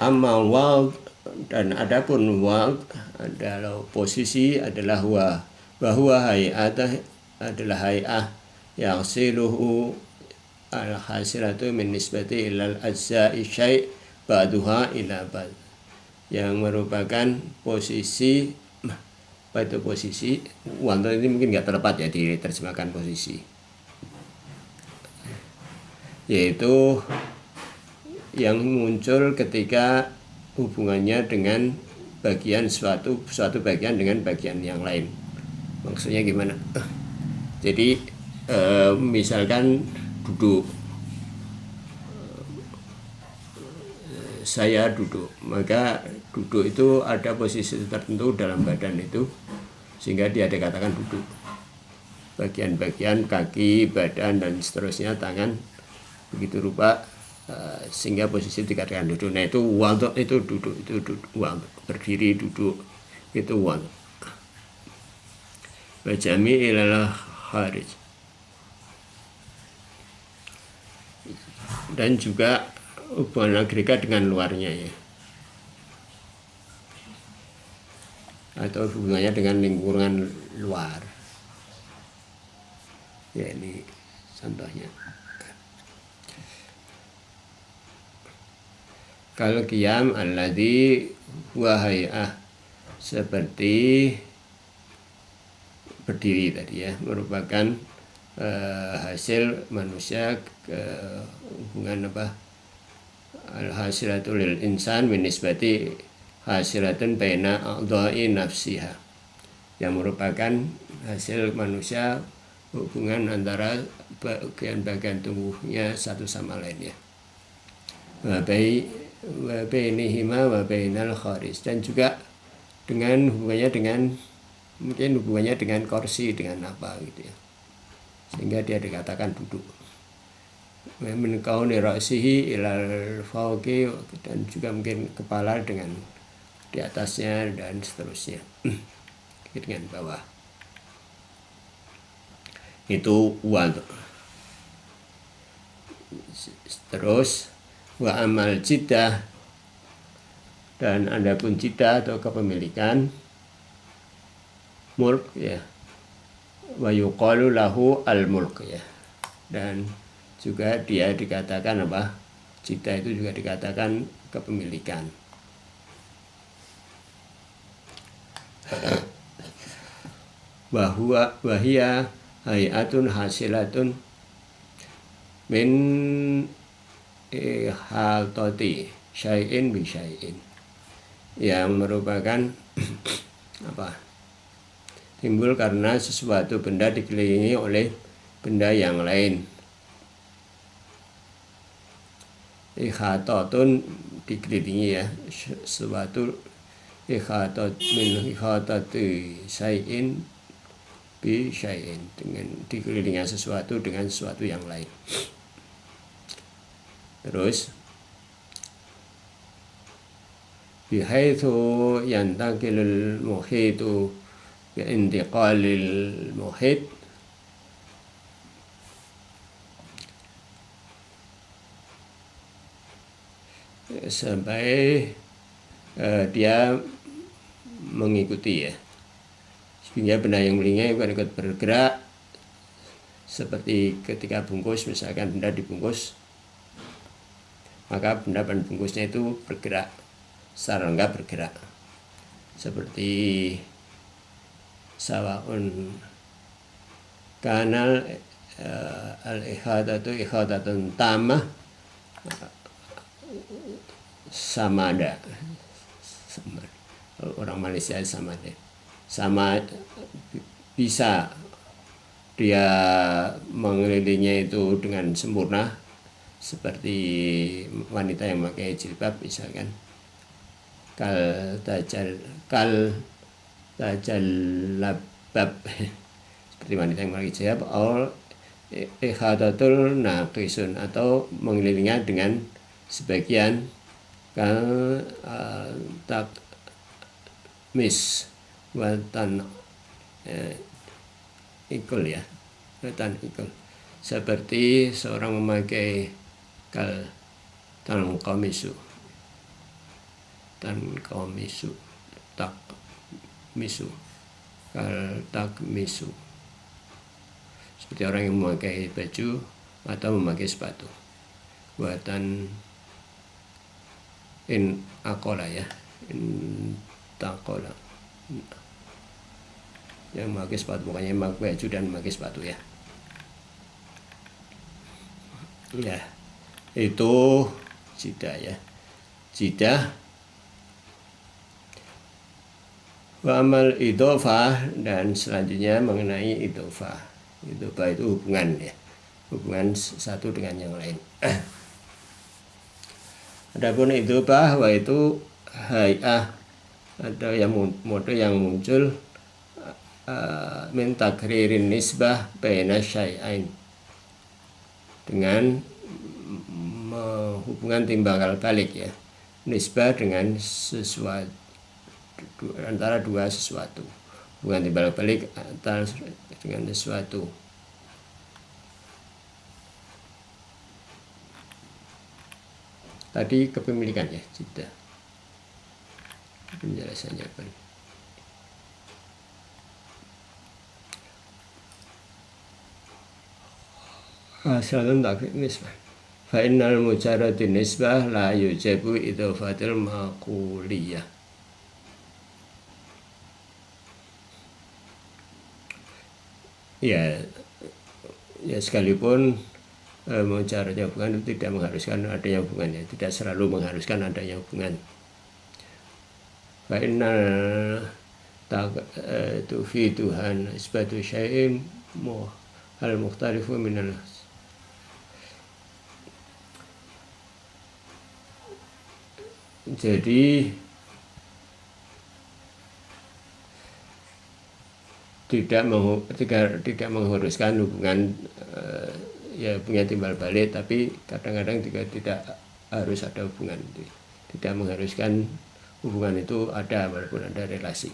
Amma wald, dan adapun wald adalah posisi, adalah bahwa hay'atah adalah hay'ah yang siluhu al-hasilatu min nisbati ilal ajza'i syai' ba'duha ila ba'd, yang merupakan posisi, pada posisi wald ini mungkin nggak tepat ya diterjemahkan posisi, yaitu yang muncul ketika hubungannya dengan bagian suatu bagian dengan bagian yang lain. Maksudnya gimana? Jadi misalkan duduk, saya duduk, maka duduk itu ada posisi tertentu dalam badan itu sehingga dia dikatakan duduk. Bagian-bagian kaki, badan dan seterusnya, tangan, begitu rupa sehingga posisi dikatakan duduk. Nah itu wald, itu duduk, itu duduk, wald, berdiri, duduk, itu wald. Wajami ilalah kharij, dan juga hubungan agregat dengan luarnya ya, atau hubungannya dengan lingkungan luar ya. Ini contohnya. Kalau qiyam alladhi huwa hay'ah, seperti berdiri tadi ya, merupakan hasil manusia, hubungan apa, al-hasilatu lil insan min nisbati hasilatun baina a'dha'i nafsiha, yang merupakan hasil manusia hubungan antara bagian-bagian tubuhnya satu sama lainnya. Wa bainihima wa bainal kharij, dan juga dengan hubungannya dengan kursi, dengan apa gitu ya, sehingga dia dikatakan duduk. Min kauni ra'sihi ilal fawqi, dan juga mungkin kepala dengan di atasnya dan seterusnya dengan bawah. Itu wad. Terus wa amal jiddah, dan adapun jiddah atau kepemilikan, mulk ya, wa yuqalu lahu al mulk ya, dan juga dia dikatakan apa, jiddah itu juga dikatakan kepemilikan. Wahia hayatun hasilatun min ihatati syai'in bi syai'in, yang merupakan apa, timbul karena sesuatu benda dikelilingi oleh benda yang lain. Ihatatun dikelilingi ya, sesuatu, ihatat min ihatati syai'in bi syai'in, dengan dikelilingi sesuatu dengan sesuatu yang lain. Terus bihaitsu yantakilul muhitu bi intiqalil muhit, sampai dia mengikuti ya, sehingga benda yang melingkar bukan ikut bergerak, seperti ketika bungkus, misalkan benda dibungkus, maka benda bungkusnya itu bergerak secara lengkap, bergerak seperti sawaun kanal al-ihadatu ihadatun tamah samada, orang Malaysia sama deh, sama bisa dia mengelilinginya itu dengan sempurna, seperti wanita yang memakai jilbab misalkan, kal tajallabab seperti wanita yang memakai jilbab, atau ihadatul naqisun, atau mengelilinginya dengan sebagian, kal takmis watan ikul ya, watan ikul, seperti seorang memakai kal tanqamisu takmisu kal takmisu, seperti orang yang memakai baju atau memakai sepatu. Buatan in akola ya, in takola, yang memakai sepatu, pokoknya memakai baju dan memakai sepatu ya. Ya, itu jiddah ya, jiddah. Wa amal idhofah, dan selanjutnya mengenai idhofah. Idhofah itu hubungan ya, hubungan satu dengan yang lain. Adapun idhofah, wa itu hay'ah, ada yang mode yang muncul min takririn nisbah baina syai'ain, dengan hubungan timbal balik ya, nisbah dengan sesuatu, antara dua sesuatu, hubungan timbal balik antara dengan sesuatu. Tadi kepemilikan ya, jiddah, penjelasannya apa? Asalun takdir nisbah, fa innal mujarrad nisbah la yujabu idhofatil maquliyah. Ya sekalipun mujarradnya hubungan itu tidak mengharuskan adanya hubungan ya, tidak selalu mengharuskan adanya hubungan. Fa innal tufiduhan isbatu syai'in al-mukhtalifu minal. Jadi tidak mengharuskan hubungan ya hubungan timbal balik, tapi kadang-kadang juga tidak harus ada hubungan, tidak mengharuskan hubungan itu ada walaupun ada relasi.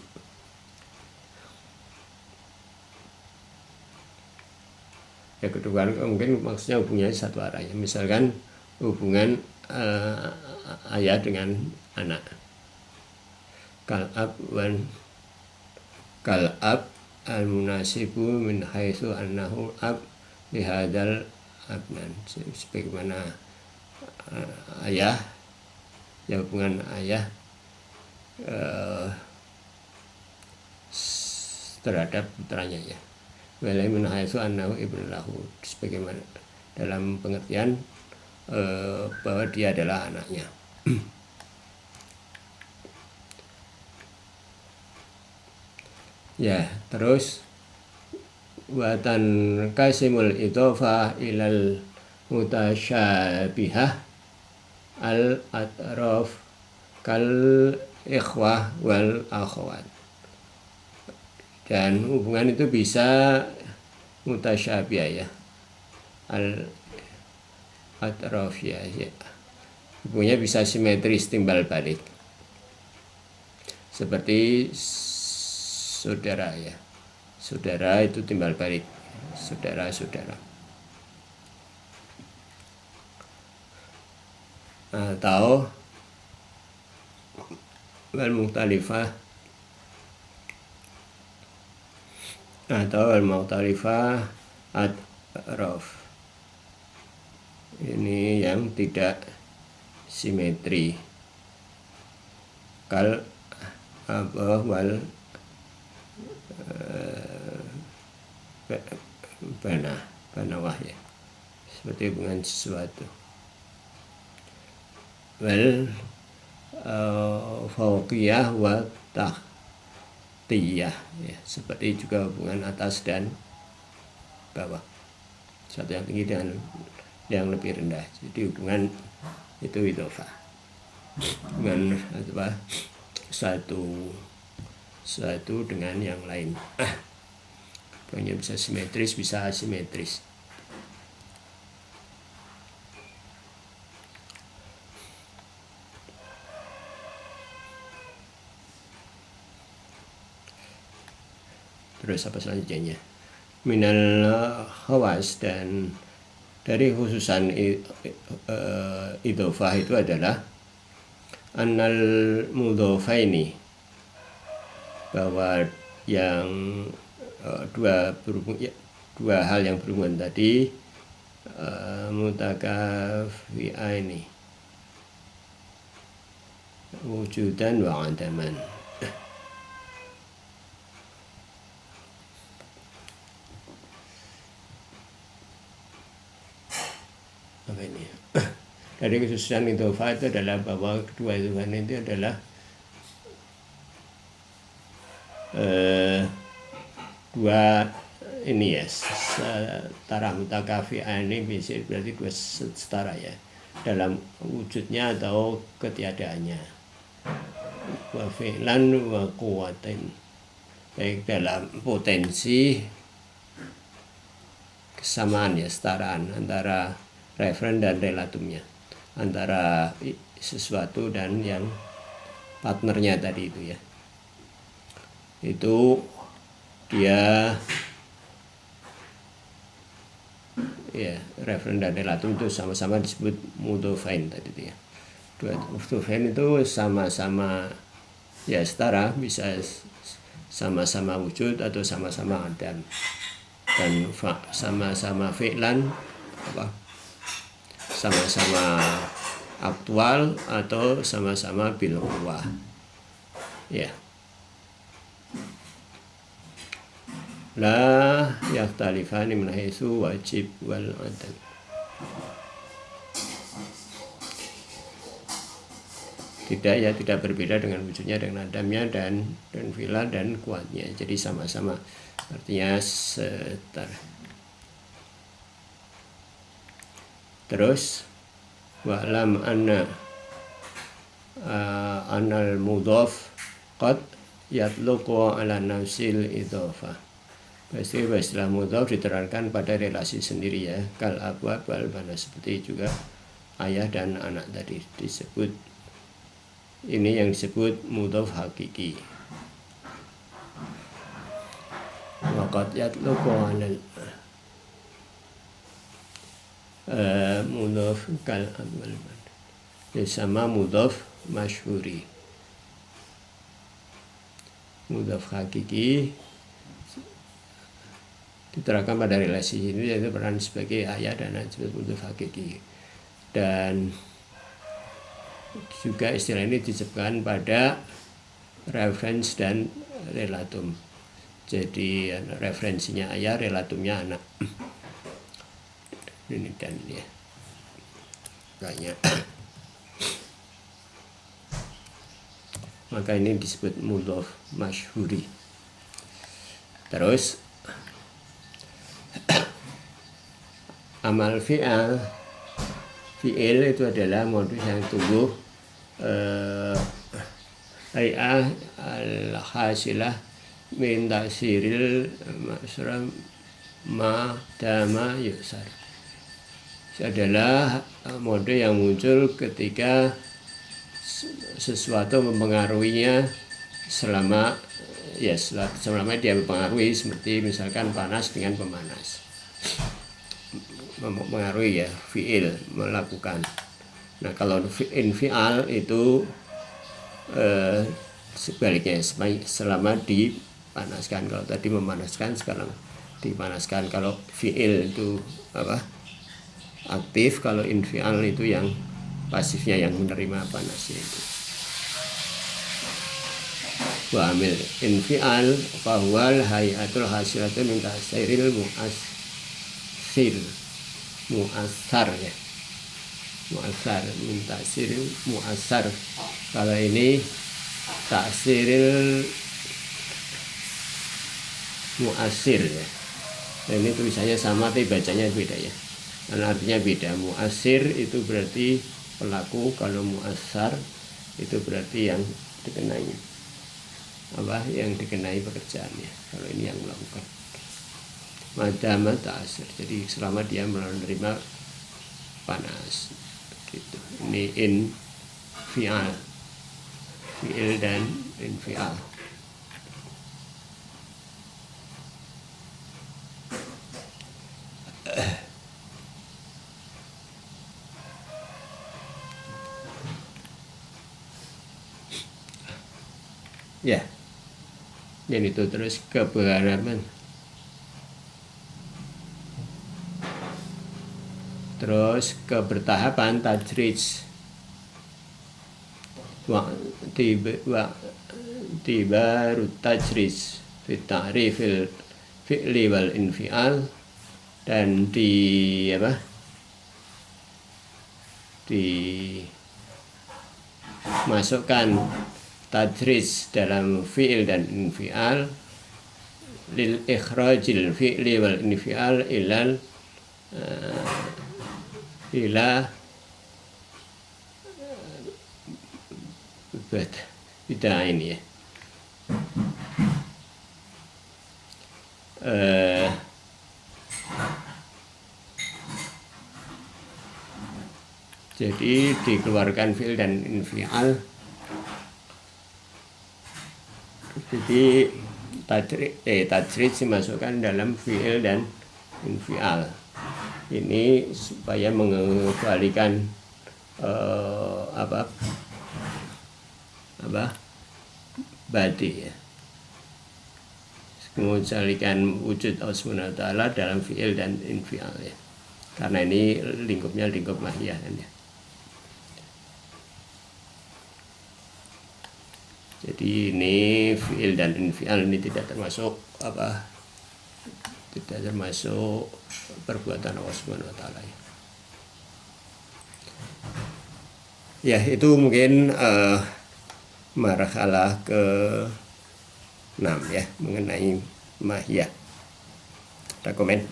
Ya kedua mungkin maksudnya hubungannya satu arah ya, misalkan hubungan ayah dengan anak, kalab al-munasibu min haitsu annahu ab lihadal abnan, sebagaimana ayah ya hubungan ayah terhadap putranya ya, walai min haitsu annahu ibnu lahu, sebagaimana dalam pengertian bahwa dia adalah anaknya. Ya, terus watan kasimul idhofah ilal mutasyabihah al atraf kal ikhwah wal akhwat. Dan hubungan itu bisa mutasyabihah ya, al atraf ya, hubungannya bisa simetris timbal balik, seperti saudara ya, saudara itu timbal balik, saudara-saudara. Atau wal mukhtalifah atraf, ini yang tidak simetri, kal abah wal banawah ya, seperti hubungan sesuatu. Wal fauqiyah wa tahtiyah ya, seperti juga hubungan atas dan bawah, satu yang tinggi dengan yang lebih rendah. Jadi hubungan itu idhofah, hubungan apa, satu dengan yang lain. Hubungannya bisa simetris, bisa asimetris. Terus apa selanjutnya? Minal khawas, dan dari khususan idhofah itu adalah annal mudhofaini, bahwa yang dua hal yang berhubungan tadi mutakafi'aini wujudan wa adaman. Apa ini? Dari khususan idhofah itu adalah bahwa kedua hubungan itu adalah dua ini ya, setara, mutakafi'an ini bisa berarti dua setara ya, dalam wujudnya atau ketiadaannya, wa fi'lan wa quwwatin, baik dalam potensi kesamaan ya, setaraan antara referen dan relatumnya, antara sesuatu dan yang partnernya tadi itu ya, itu dia ya, referen dan relatum itu sama-sama disebut mudhofain tadi itu ya. Dua mudhofain itu sama-sama ya setara, bisa sama-sama wujud atau sama-sama adam, dan sama-sama fi'lan apa, sama-sama aktual atau sama-sama bil quwwah ya. La yakhtalifani min haitsu wajib wal adam. Tidak berbeda dengan wujudnya, dengan adamnya dan fi'lan dan kuatnya. Jadi sama-sama, artinya setara. Terus wa'lam anna anal mudhaf qad yatluqu ala nafsil idhofah. Pasti istilah mudhaf diterangkan pada relasi sendiri ya. Kal abwab wal bana, seperti juga ayah dan anak tadi disebut. Ini yang disebut mudhaf hakiki. Waqad yatluqu ala mudhaf kal abwal sama mudhaf masyhuri. Mudhaf hakiki diterangkan pada relasi ini, yaitu peran sebagai ayah dan anak disebut mudhaf hakiki. Dan juga istilah ini disebutkan pada reference dan relatum. Jadi referensinya ayah, relatumnya anak. Ini dan ya banyak. Maka ini disebut mudhaf masyhuri. Terus amal fi'il itu adalah modus yang tumbuh hay'ah al-hasilah min ta'siril masra ma dama yusar. Adalah mode yang muncul ketika sesuatu mempengaruhinya selama dia mempengaruhi, seperti misalkan panas dengan pemanas. Mempengaruhi ya, fi'il, melakukan. Nah kalau infial itu sebaliknya, selama dipanaskan. Kalau tadi memanaskan, sekarang dipanaskan. Kalau fi'il itu aktif, kalau infial itu yang pasifnya, yang menerima panasnya itu. Wa amil infial fahuwal hayatul hasilatu min ta'siril mu'assar ya. Mu'assar min ta'siril mu'assar. Kalau ini ta'siril mu'assir ya. Dan ini tulisannya sama tapi bacanya beda ya. Karena artinya beda. Mu'assir itu berarti pelaku, kalau mu'assar itu berarti yang dikenai yang dikenai pekerjaannya. Kalau ini yang melakukan. Madama ta'asir, jadi selama dia menerima panas gitu. Ini infial, fi'il dan infial. Ya, dan itu terus keberharapan. Terus kebertahapan tajrij. Tibarut tajrij fi ta'rifil fi'li wal infial, dan dimasukkan tajrij dalam fi'il dan infial lil ikhrajil fi'li wal infial ila beda ini ya. Jadi dikeluarkan fi'il dan infial. Jadi tajrij dimasukkan dalam fi'il dan infial. Ini supaya mengembalikan badi ya, mengembalikan wujud Allah Subhanahu wa ta'ala dalam fi'il dan infial ya. Karena ini lingkupnya lingkup mahiyah kan ya. Jadi ini fi'il dan infial ini tidak termasuk tidak termasuk perbuatan Allah Subhanahu wa ta'ala ya. Ya, itu mungkin marhalah ke-6 ya, mengenai mahiyah. Ada komen?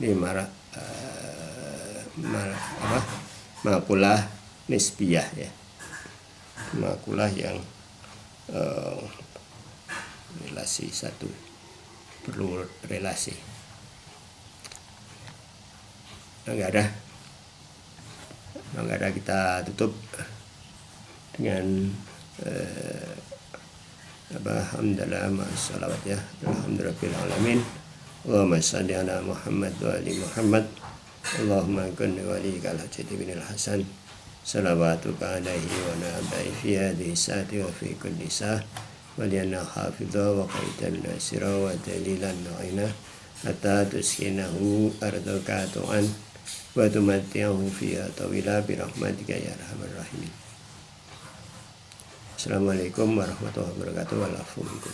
ini makulah nisbiyah ya, makulah yang relasi satu, perlu relasi. Enggak ada, kita tutup dengan alhamdulillah ma'assalawat ya, alhamdulillahirabbil alamin. Allahumma shalli ala Muhammad wa ali Muhammad. Allahumma kunni waliyikal hajati binil hasan. Salawatuka alaihi wa nabai fi hadhihi sa'ati wa fi kulli sa'ah. Waliyana hafidha wa qaidan nasira wa dalilan nu'ina. Hatta tuskinahu ardaka tu'an. Wa tumatti'ahu fiha tawila birahmatika ya arhamar rahimin. Assalamualaikum warahmatullahi wabarakatuh. Walafumikum.